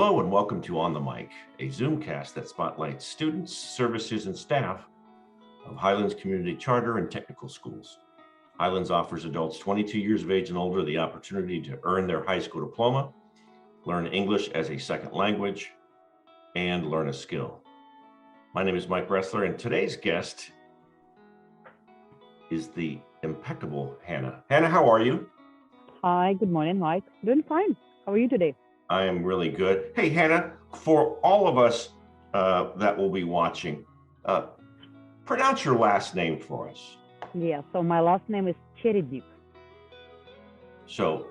Hello and welcome to On the Mic, a Zoomcast that spotlights students, services, and staff of Highlands Community Charter and Technical Schools. Highlands offers adults 22 years of age and older the opportunity to earn their high school diploma, learn English as a second language, and learn a skill. My name is Mike Roessler, and today's guest is the impeccable Hanna. Hanna, how are you? Hi, good morning, Mike. Doing fine. How are you today? I am really good. Hey, Hanna, for all of us that will be watching, pronounce your last name for us. Yeah, so my last name is Cherednyk. So,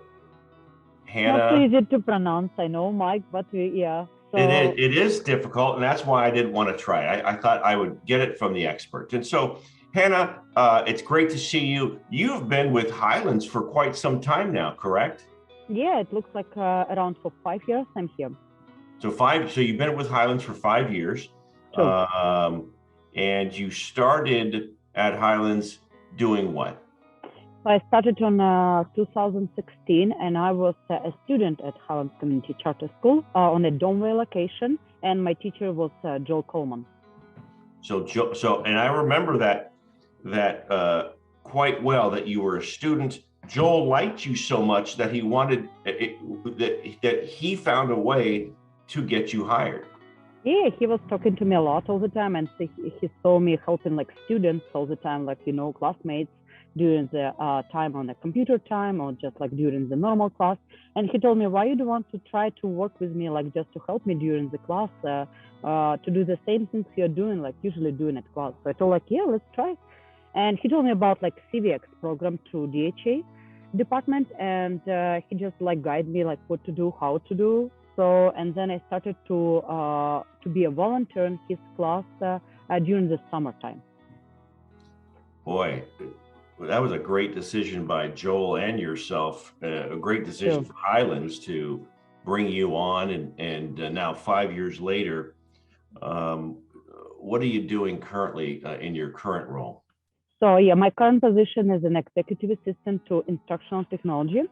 Hanna. Not so easy to pronounce, I know, Mike, but yeah. So It is difficult, and that's why I didn't want to try. I thought I would get it from the expert. And so, Hanna, it's great to see you. You've been with Highlands for quite some time now, correct? yeah, it looks like around for 5 years I'm here. So you've been with Highlands for 5 years. True. And you started at Highlands doing what? I started on 2016, and I was a student at Highlands Community Charter School on a Domway location, and my teacher was Joel Coleman. And I remember that quite well, that you were a student. Joel liked you so much that he wanted that he found a way to get you hired. Yeah, he was talking to me a lot all the time, and he saw me helping like students all the time, like classmates during the time on the computer time or just like during the normal class. And he told me, why you don't want to try to work with me, like just to help me during the class, to do the same things you're doing, like usually doing at class. So I told like, yeah, let's try. And he told me about like CVX program through DHA department, and he just like guided me like what to do, how to do. So, and then I started to be a volunteer in his class during the summertime. Boy, that was a great decision by Joel and yourself. A great decision for Highlands to bring you on, and now 5 years later, what are you doing currently in your current role? So yeah, my current position is an executive assistant to instructional technology.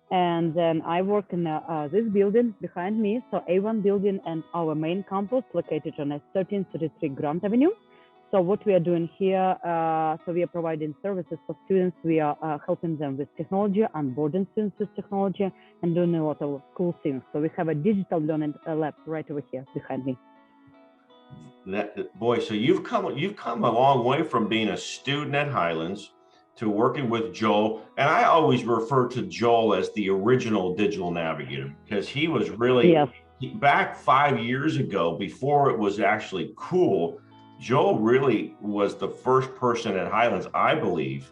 And then I work in this building behind me, so A1 building, and our main campus located on 1333 Grant Avenue. So what we are doing here, so we are providing services for students. We are helping them with technology, onboarding students with technology, and doing a lot of cool things. So we have a digital learning lab right over here behind me. So you've come a long way from being a student at Highlands to working with Joel. And I always refer to Joel as the original digital navigator, because he was really, back 5 years ago, before it was actually cool, Joel really was the first person at Highlands, I believe,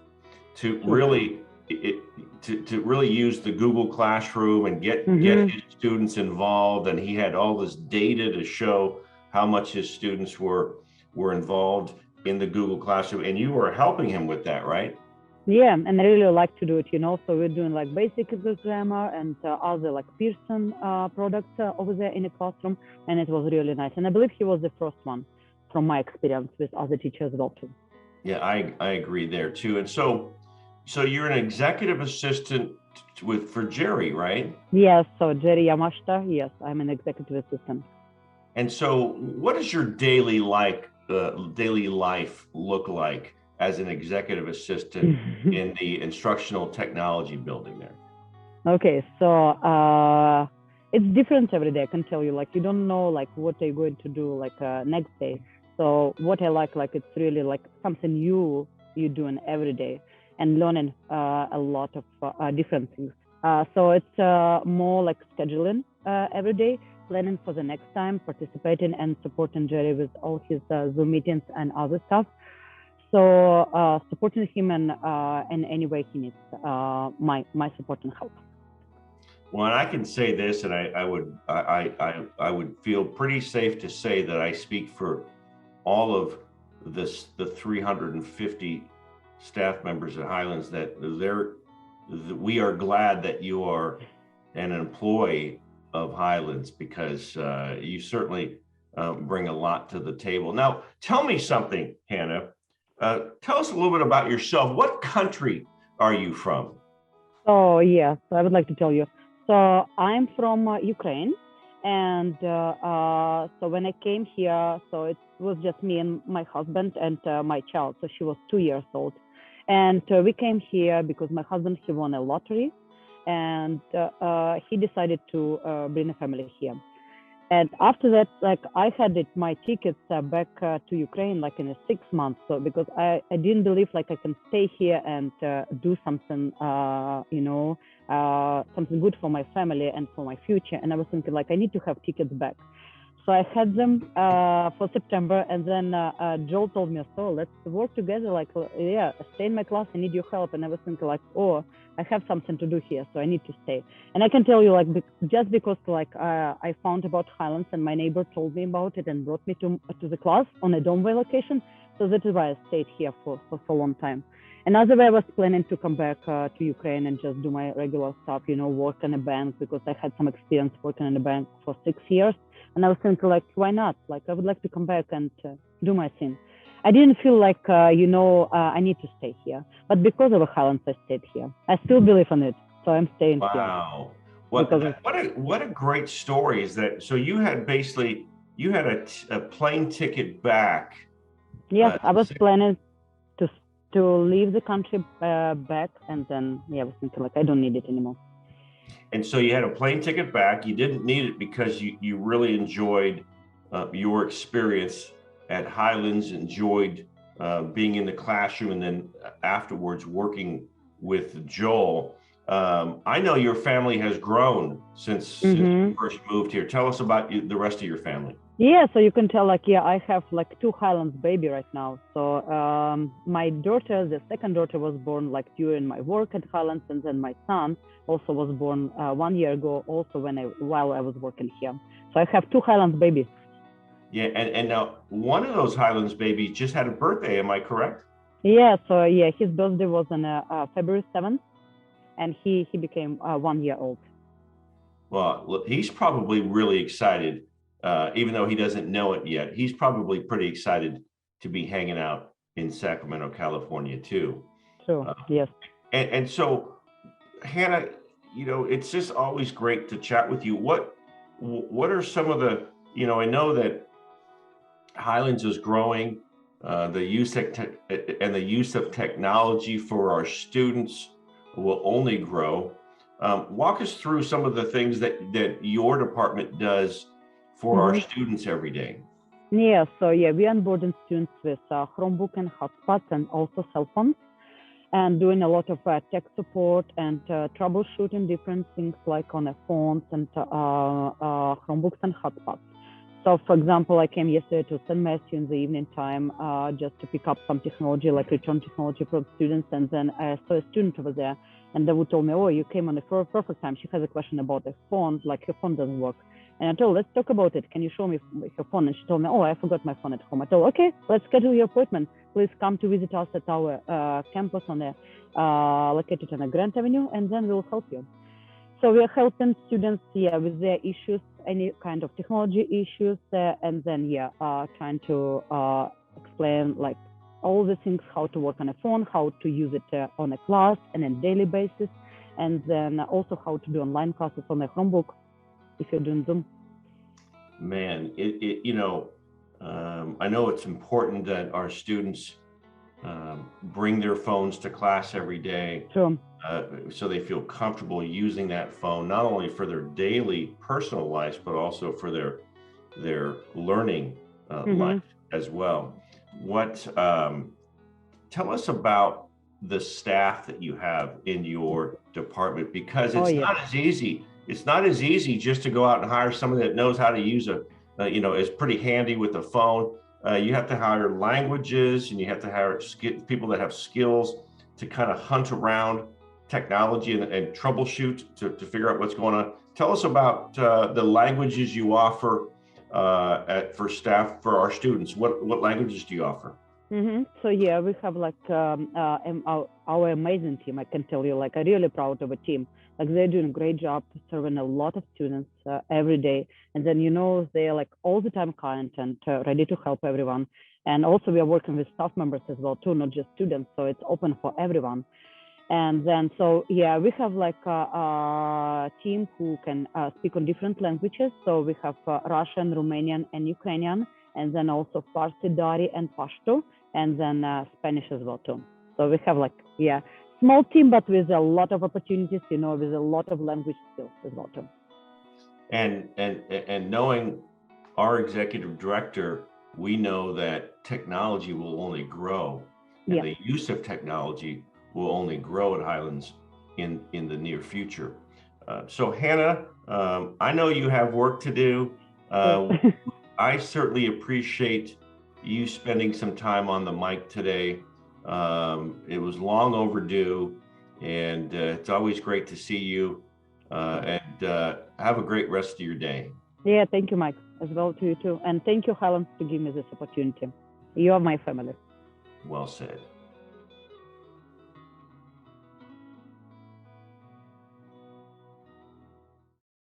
to really use the Google Classroom and get his students involved. And he had all this data to show how much his students were involved in the Google Classroom, and you were helping him with that, right? Yeah, and I really like to do it, So we're doing like basic English grammar and other like Pearson products over there in the classroom, and it was really nice. And I believe he was the first one from my experience with other teachers as well too. Yeah, I agree there too. And so you're an executive assistant for Jerry, right? Yes, so Jerry Yamashita, yes, I'm an executive assistant. And so what does your daily life look like as an executive assistant in the instructional technology building there? Okay, so it's different every day, I can tell you. Like, you don't know like what are you going to do like next day. So what I like it's really like something you're doing every day and learning a lot of different things. So it's more like scheduling every day, planning for the next time, participating and supporting Jerry with all his Zoom meetings and other stuff. So supporting him in any way he needs my support and help. Well, and I can say this, and I would feel pretty safe to say that I speak for all of the 350 staff members at Highlands that we are glad that you are an employee of Highlands, because you certainly bring a lot to the table. Now, tell me something, Hanna. Tell us a little bit about yourself. What country are you from? Oh, yes, I would like to tell you. So I'm from Ukraine, And so when I came here, so it was just me and my husband and my child. So she was 2 years old. And we came here because my husband, he won a lottery, and he decided to bring a family here. And after that, like I had my tickets back to Ukraine like in a 6 months. So because I didn't believe like I can stay here and do something, something good for my family and for my future. And I was thinking like I need to have tickets back. So I had them for September, and then Joel told me, "So let's work together. Like, yeah, stay in my class. I need your help." And I was thinking, like, "Oh, I have something to do here, so I need to stay." And I can tell you, like, just because, like, I found about Highlands, and my neighbor told me about it and brought me to the class on a Domway location. So that is why I stayed here for a long time. Another way I was planning to come back to Ukraine and just do my regular stuff, work in a bank, because I had some experience working in a bank for 6 years. And I was thinking, like, why not? Like, I would like to come back and do my thing. I didn't feel like, I need to stay here. But because of the Highlands, I stayed here. I still believe in it. So I'm staying here. Wow. What a great story is that. So you had basically, you had a plane ticket back. Yes, I was planning to leave the country back. And then, I was thinking, like, I don't need it anymore. And so you had a plane ticket back. You didn't need it because you really enjoyed your experience at Highlands, enjoyed being in the classroom, and then afterwards working with Joel. I know your family has grown since you first moved here. Tell us about the rest of your family. Yeah, so you can tell, like, I have like 2 Highlands baby right now. So my daughter, the second daughter, was born like during my work at Highlands, and then my son also was born 1 year ago, also while I was working here. So I have 2 Highlands babies. Yeah, and now one of those Highlands babies just had a birthday. Am I correct? Yeah, so his birthday was on February 7th, and he became 1 year old. Well, he's probably really excited. Even though he doesn't know it yet, he's probably pretty excited to be hanging out in Sacramento, California, too. Sure. Yes. And so, Hanna, it's just always great to chat with you. What are some of the, I know that Highlands is growing, the use of technology for our students will only grow. Walk us through some of the things that your department does for our students every day. Yeah, so we onboarding students with Chromebook and hotspots and also cell phones, and doing a lot of tech support and troubleshooting different things like on the phones and Chromebooks and hotspots. So, for example, I came yesterday to St. Matthew in the evening time just to pick up some technology, like return technology for students. And then I saw a student over there, and they would tell me, "Oh, you came on the perfect time. She has a question about the phone, like her phone doesn't work." And I told her, "Let's talk about it. Can you show me your phone?" And she told me, "Oh, I forgot my phone at home." I told her, "Okay, let's schedule your appointment. Please come to visit us at our campus located on Grant Avenue, and then we'll help you." So we are helping students with their issues, any kind of technology issues, and then trying to explain like all the things, how to work on a phone, how to use it on a class and a daily basis, and then also how to do online classes on a Chromebook if you're doing Zoom. Man, I know it's important that our students bring their phones to class every day. Sure. So they feel comfortable using that phone, not only for their daily personal lives, but also for their learning life as well. Tell us about the staff that you have in your department, because it's not as easy. It's not as easy just to go out and hire somebody that knows how to use is pretty handy with a phone. You have to hire languages, and you have to hire people that have skills to kind of hunt around technology and troubleshoot to figure out what's going on. Tell us about the languages you offer for staff, for our students. What languages do you offer? So we have like our amazing team. I can tell you, like, I'm really proud of a team. Like, they're doing a great job serving a lot of students every day, and then they're like all the time kind and ready to help everyone. And also we are working with staff members as well too, not just students. So it's open for everyone. And then, so yeah, we have like a team who can speak on different languages. So we have Russian, Romanian, and Ukrainian, and then also Farsi, Dari, and Pashto, and then Spanish as well too. So we have like, yeah, small team, but with a lot of opportunities, with a lot of language skills as well too. And knowing our executive director, we know that technology will only grow, and the use of technology will only grow at Highlands in the near future. So Hanna, I know you have work to do. I certainly appreciate you spending some time on the mic today. It was long overdue, and it's always great to see you. And have a great rest of your day. Yeah, thank you, Mike, as well to you too. And thank you, Helen, to give me this opportunity. You are my family. Well said.